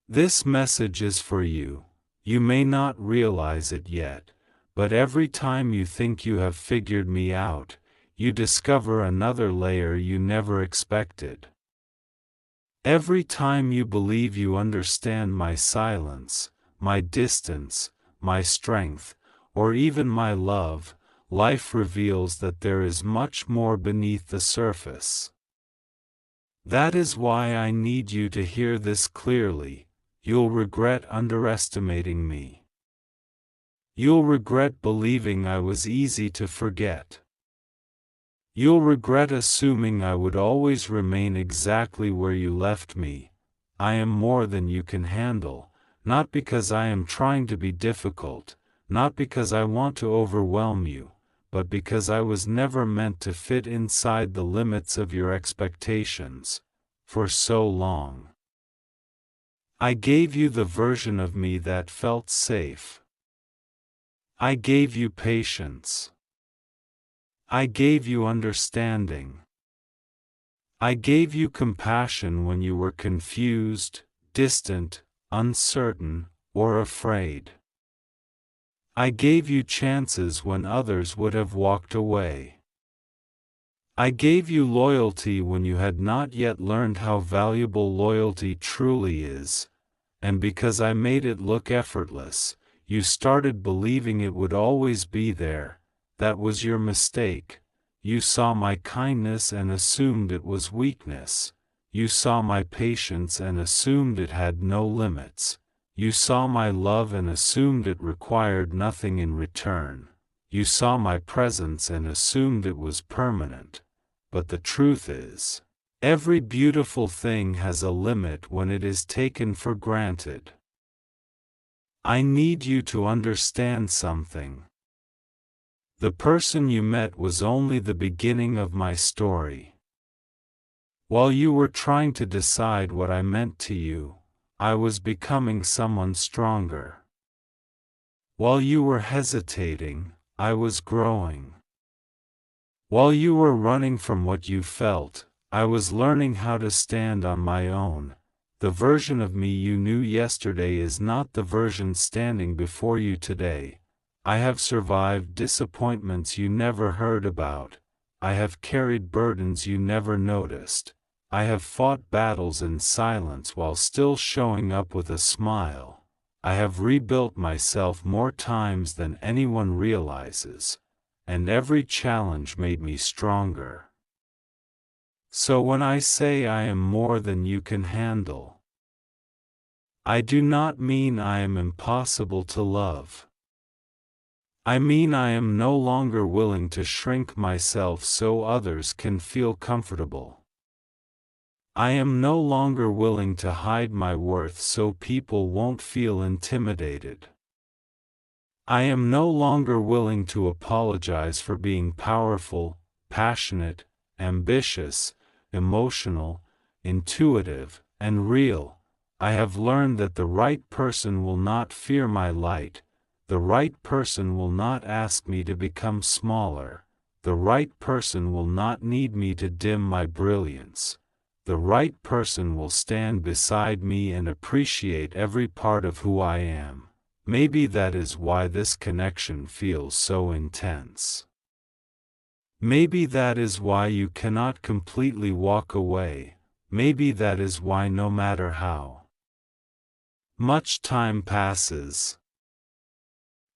This message is for you. You may not realize it yet, but every time you think you have figured me out, you discover another layer you never expected. Every time you believe you understand my silence, my distance, my strength, or even my love, life reveals that there is much more beneath the surface. That is why I need you to hear this clearly. You'll regret underestimating me. You'll regret believing I was easy to forget. You'll regret assuming I would always remain exactly where you left me. I am more than you can handle, not because I am trying to be difficult, not because I want to overwhelm you, but because I was never meant to fit inside the limits of your expectations, for so long. I gave you the version of me that felt safe. I gave you patience. I gave you understanding. I gave you compassion when you were confused, distant, uncertain, or afraid. I gave you chances when others would have walked away. I gave you loyalty when you had not yet learned how valuable loyalty truly is, and because I made it look effortless, you started believing it would always be there. That was your mistake. You saw my kindness and assumed it was weakness. You saw my patience and assumed it had no limits. You saw my love and assumed it required nothing in return. You saw my presence and assumed it was permanent. But the truth is, every beautiful thing has a limit when it is taken for granted. I need you to understand something. The person you met was only the beginning of my story. While you were trying to decide what I meant to you, I was becoming someone stronger. While you were hesitating, I was growing. While you were running from what you felt, I was learning how to stand on my own. The version of me you knew yesterday is not the version standing before you today. I have survived disappointments you never heard about. I have carried burdens you never noticed. I have fought battles in silence while still showing up with a smile. I have rebuilt myself more times than anyone realizes, and every challenge made me stronger. So when I say I am more than you can handle, I do not mean I am impossible to love. I mean I am no longer willing to shrink myself so others can feel comfortable. I am no longer willing to hide my worth so people won't feel intimidated. I am no longer willing to apologize for being powerful, passionate, ambitious, emotional, intuitive, and real. I have learned that the right person will not fear my light. The right person will not ask me to become smaller. The right person will not need me to dim my brilliance. The right person will stand beside me and appreciate every part of who I am. Maybe that is why this connection feels so intense. Maybe that is why you cannot completely walk away. Maybe that is why no matter how much time passes,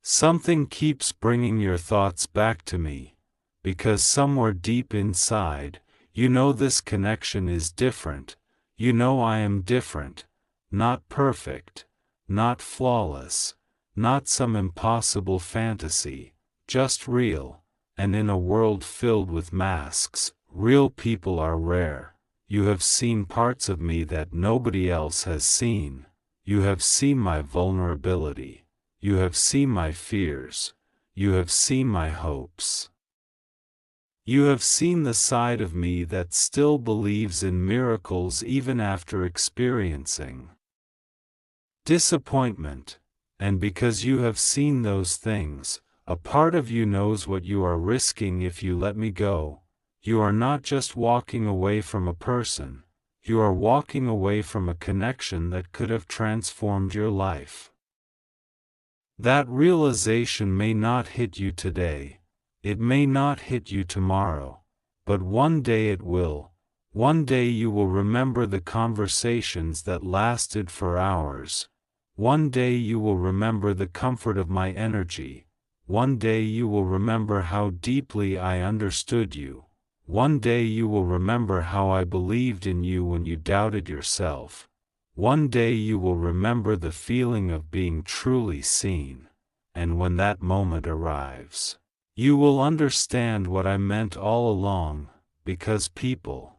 something keeps bringing your thoughts back to me, because somewhere deep inside, you know this connection is different. You know I am different, not perfect, not flawless, not some impossible fantasy, just real. And in a world filled with masks, real people are rare. You have seen parts of me that nobody else has seen. You have seen my vulnerability. You have seen my fears. You have seen my hopes. You have seen the side of me that still believes in miracles even after experiencing disappointment. And because you have seen those things, a part of you knows what you are risking if you let me go. You are not just walking away from a person. you are walking away from a connection that could have transformed your life. That realization may not hit you today, it may not hit you tomorrow, but one day it will. One day you will remember the conversations that lasted for hours. One day you will remember the comfort of my energy. One day you will remember how deeply I understood you. One day you will remember how I believed in you when you doubted yourself. One day you will remember the feeling of being truly seen. And when that moment arrives, you will understand what I meant all along, because people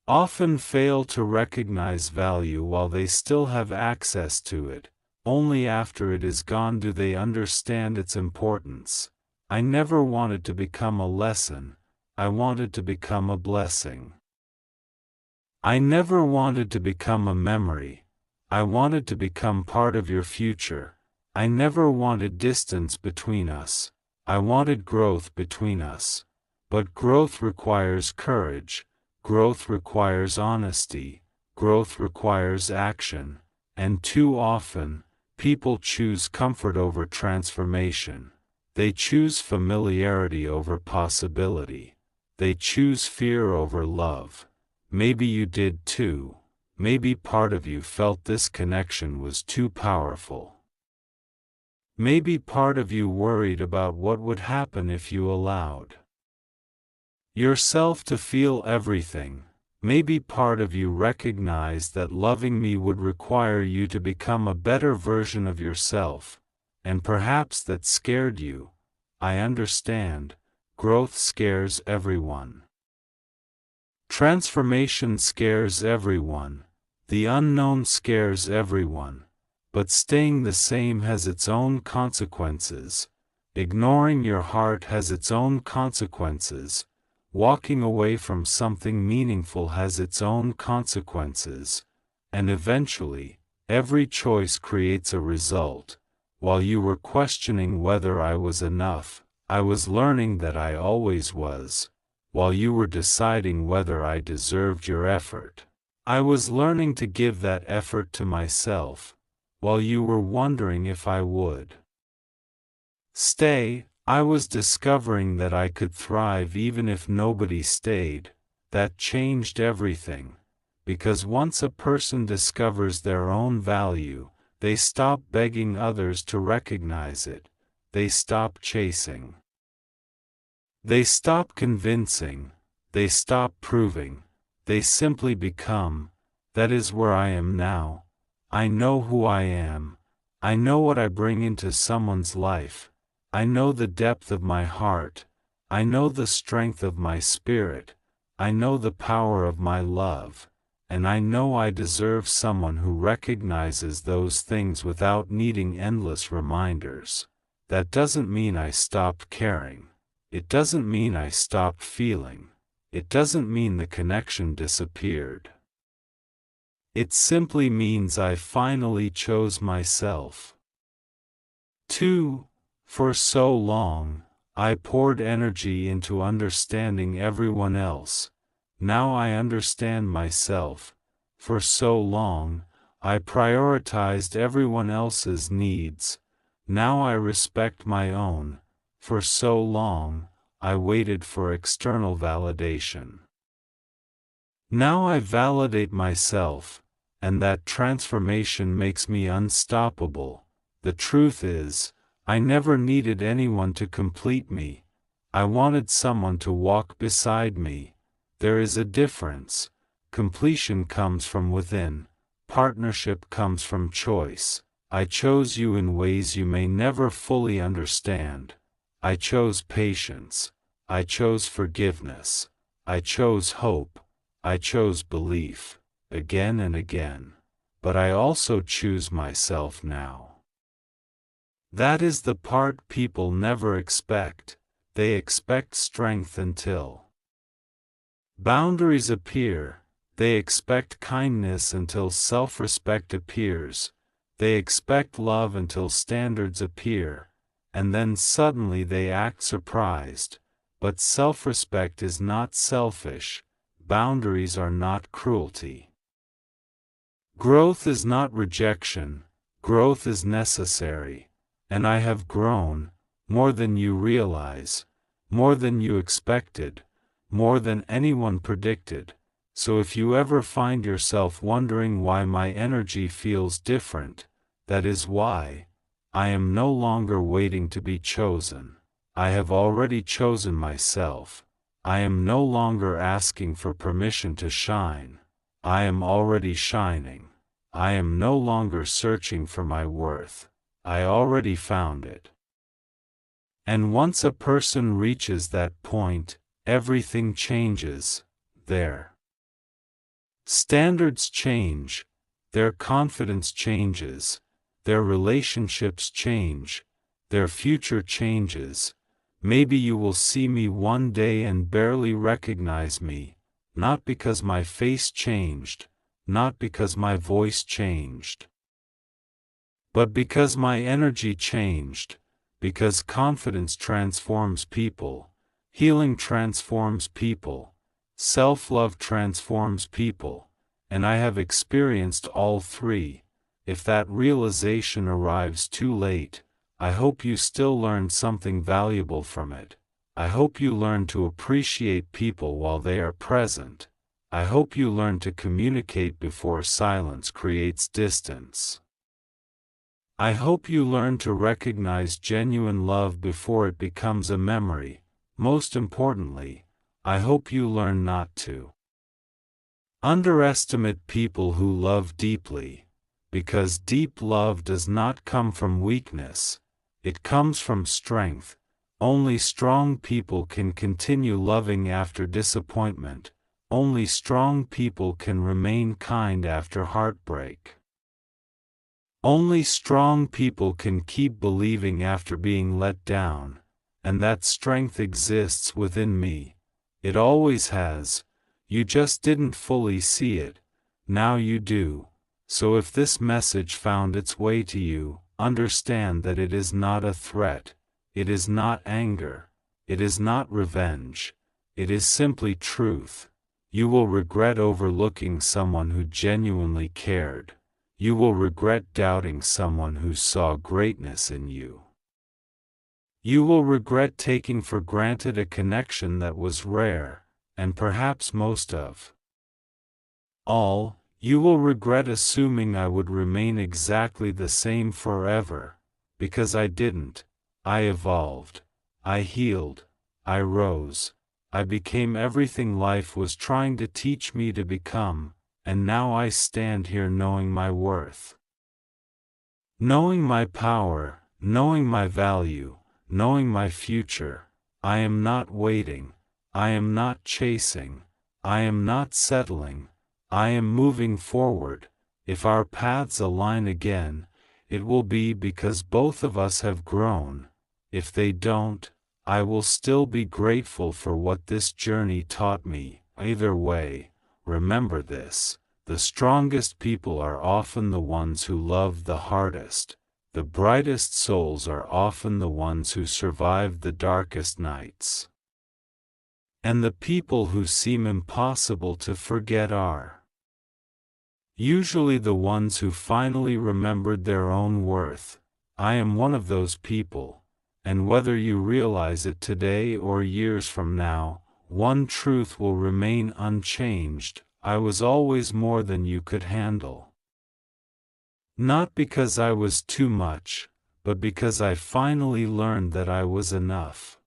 often fail to recognize value while they still have access to it. Only after it is gone do they understand its importance. I never wanted to become a lesson, I wanted to become a blessing. I never wanted to become a memory, I wanted to become part of your future. I never wanted distance between us, I wanted growth between us. But growth requires courage, growth requires honesty, growth requires action, and too often, people choose comfort over transformation. They choose familiarity over possibility. They choose fear over love. Maybe you did too. Maybe part of you felt this connection was too powerful. Maybe part of you worried about what would happen if you allowed yourself to feel everything. Maybe part of you recognized that loving me would require you to become a better version of yourself, and perhaps that scared you. I understand. Growth scares everyone. Transformation scares everyone. The unknown scares everyone. But staying the same has its own consequences. Ignoring your heart has its own consequences. Walking away from something meaningful has its own consequences. And eventually, every choice creates a result. While you were questioning whether I was enough, I was learning that I always was. While you were deciding whether I deserved your effort, I was learning to give that effort to myself. While you were wondering if I would stay, I was discovering that I could thrive even if nobody stayed. That changed everything. Because once a person discovers their own value, they stop begging others to recognize it. They stop chasing. They stop convincing. They stop proving. They simply become. That is where I am now. I know who I am. I know what I bring into someone's life. I know the depth of my heart. I know the strength of my spirit. I know the power of my love. And I know I deserve someone who recognizes those things without needing endless reminders. That doesn't mean I stopped caring. It doesn't mean I stopped feeling. It doesn't mean the connection disappeared. It simply means I finally chose myself. 2. For so long, I poured energy into understanding everyone else. Now I understand myself. For so long, I prioritized everyone else's needs. Now I respect my own. For so long, I waited for external validation. Now I validate myself, and that transformation makes me unstoppable. The truth is, I never needed anyone to complete me. I wanted someone to walk beside me. There is a difference. Completion comes from within. Partnership comes from choice. I chose you in ways you may never fully understand. I chose patience. I chose forgiveness. I chose hope. I chose belief, again and again. But I also choose myself now. That is the part people never expect. They expect strength until boundaries appear. They expect kindness until self-respect appears. They expect love until standards appear. And then suddenly they act surprised. But self-respect is not selfish. boundaries are not cruelty. Growth is not rejection, growth is necessary, and I have grown, more than you realize, more than you expected, more than anyone predicted. So if you ever find yourself wondering why my energy feels different, that is why. I am no longer waiting to be chosen. I have already chosen myself. I am no longer asking for permission to shine. I am already shining. I am no longer searching for my worth. I already found it. And once a person reaches that point, everything changes. Their standards change, their confidence changes, their relationships change, their future changes. Maybe you will see me one day and barely recognize me, not because my face changed, not because my voice changed, but because my energy changed, because confidence transforms people, healing transforms people, self-love transforms people, and I have experienced all three. If that realization arrives too late, I hope you still learned something valuable from it. I hope you learn to appreciate people while they are present. I hope you learn to communicate before silence creates distance. I hope you learn to recognize genuine love before it becomes a memory. Most importantly, I hope you learn not to underestimate people who love deeply, because deep love does not come from weakness, it comes from strength. Only strong people can continue loving after disappointment. Only strong people can remain kind after heartbreak. Only strong people can keep believing after being let down, and that strength exists within me. It always has. You just didn't fully see it. Now you do. So if this message found its way to you, understand that it is not a threat. It is not anger. It is not revenge. It is simply truth. You will regret overlooking someone who genuinely cared. You will regret doubting someone who saw greatness in you. You will regret taking for granted a connection that was rare, and perhaps most of all, you will regret assuming I would remain exactly the same forever, because I didn't. I evolved. I healed. I rose. I became everything life was trying to teach me to become, and now I stand here knowing my worth. Knowing my power, knowing my value, knowing my future. I am not waiting. I am not chasing. I am not settling. I am moving forward. If our paths align again, it will be because both of us have grown. If they don't, I will still be grateful for what this journey taught me. Either way, remember this: the strongest people are often the ones who love the hardest. The brightest souls are often the ones who survive the darkest nights. And the people who seem impossible to forget are usually the ones who finally remembered their own worth. I am one of those people. And whether you realize it today or years from now, one truth will remain unchanged: I was always more than you could handle. Not because I was too much, but because I finally learned that I was enough.